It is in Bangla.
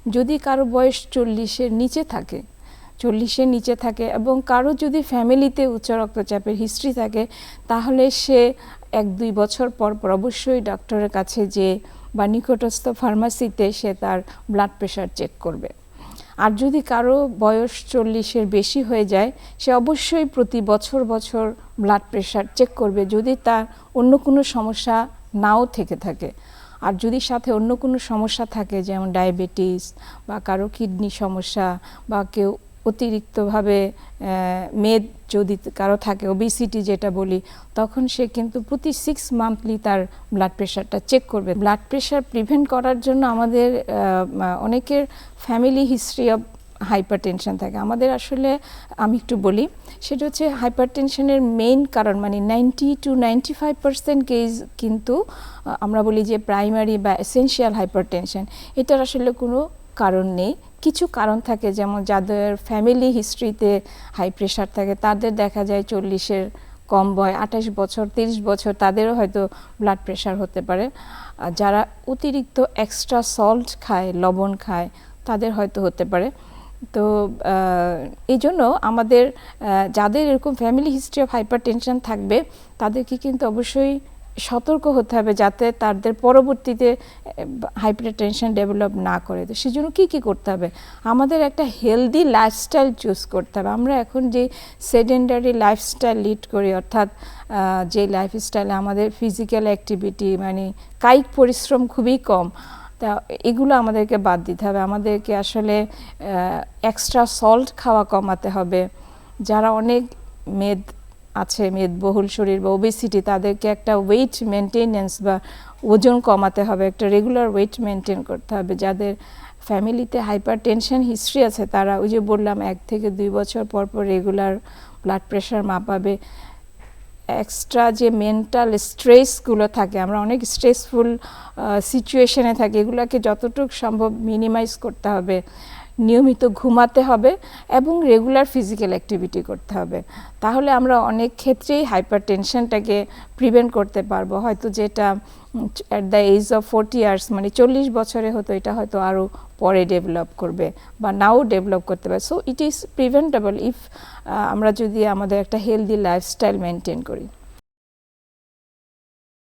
যদি কারো বয়স 40-এর নিচে থাকে, 40-এর নিচে থাকে এবং কারো যদি ফ্যামিলিতে উচ্চ রক্তচাপের হিস্ট্রি থাকে, তাহলে সে 1-2 বছর পর পর অবশ্যই ডক্টরের কাছে যে বা নিকটস্থ ফার্মাসিতে সে তার ব্লাড প্রেশার চেক করবে। আর যদি কারো বয়স 40-এর বেশি হয়ে যায়, সে অবশ্যই প্রতি বছর বছর ব্লাড প্রেশার চেক করবে যদি তার অন্য কোনো সমস্যা নাও থেকে থাকে। আর যদি সাথে অন্য কোনো সমস্যা থাকে, যেমন ডায়াবেটিস বা কারো কিডনি সমস্যা বা কেউ অতিরিক্তভাবে মেদ যদি কারো থাকে, ওবেসিটি যেটা বলি, তখন সে কিন্তু প্রতি 6 মান্থলি তার ব্লাড প্রেশারটা চেক করবে। ব্লাড প্রেশার প্রিভেন্ট করার জন্য আমাদের অনেকের ফ্যামিলি হিস্ট্রি অফ হাইপারটেনশন থাকে। আমাদের আসলে আমি একটু বলি, সেটা হচ্ছে হাইপারটেনশনের মেইন কারণ, মানে 90 to 95% কেস কিন্তু আমরা বলি যে প্রাইমারি বা এসেনশিয়াল হাইপারটেনশন, এটার আসলে কোনো কারণ নেই। কিছু কারণ থাকে, যেমন যাদের ফ্যামিলি হিস্ট্রিতে হাই প্রেশার থাকে তাদের দেখা যায় 40-এর কম বয়স, 28 বছর 30 বছর তাদেরও হয়তো ব্লাড প্রেশার হতে পারে। যারা অতিরিক্ত এক্সট্রা সল্ট খায়, লবণ খায়, তাদের হয়তো হতে পারে। তো এই জন্য আমাদের যাদের এরকম ফ্যামিলি হিস্ট্রি অফ হাইপারটেনশন থাকবে, তাদেরকে কিন্তু অবশ্যই সতর্ক হতে হবে যাতে তাদের পরবর্তীতে হাইপারটেনশন ডেভেলপ না করে। তো সেজন্য কী কী করতে হবে? আমাদের একটা হেলদি লাইফস্টাইল চুজ করতে হবে। আমরা এখন যে সেডেন্টারি লাইফস্টাইল লিড করি, অর্থাৎ যে লাইফস্টাইলে আমাদের ফিজিক্যাল অ্যাক্টিভিটি মানে কায়িক পরিশ্রম খুবই কম, তা এগুলো আমাদেরকে বাদ দিতে হবে। আমাদেরকে আসলে এক্সট্রা সল্ট খাওয়া কমাতে হবে। যারা অনেক মেদ আছে, মেদবহুল শরীর বা ওবেসিটি, তাদেরকে একটা ওয়েট মেনটেনেন্স বা ওজন কমাতে হবে, একটা রেগুলার ওয়েট মেনটেন করতে হবে। যাদের ফ্যামিলিতে হাইপারটেনশন হিস্ট্রি আছে, তারা ওই যে বললাম 1 থেকে 2 বছর পর পর রেগুলার ব্লাড প্রেশার মাপাবে। এক্সট্রা যে মেন্টাল স্ট্রেসগুলো থাকে, আমরা অনেক স্ট্রেসফুল সিচুয়েশনে থাকি, এগুলোকে যতটুকু সম্ভব মিনিমাইজ করতে হবে। নিয়মিত ঘুমাতে হবে এবং রেগুলার ফিজিক্যাল অ্যাক্টিভিটি করতে হবে। তাহলে আমরা অনেক ক্ষেত্রেই হাইপারটেনশনটাকে প্রিভেন্ট করতে পারবো। হয়তো যেটা at the age of 40 years মানে 40 বছরে হতো, এটা হয়তো আরও পরে ডেভেলপ করবে বা নাও ডেভেলপ করতে পারে। So it is preventable if আমরা যদি আমাদের একটা হেলদি লাইফস্টাইল মেনটেন করি।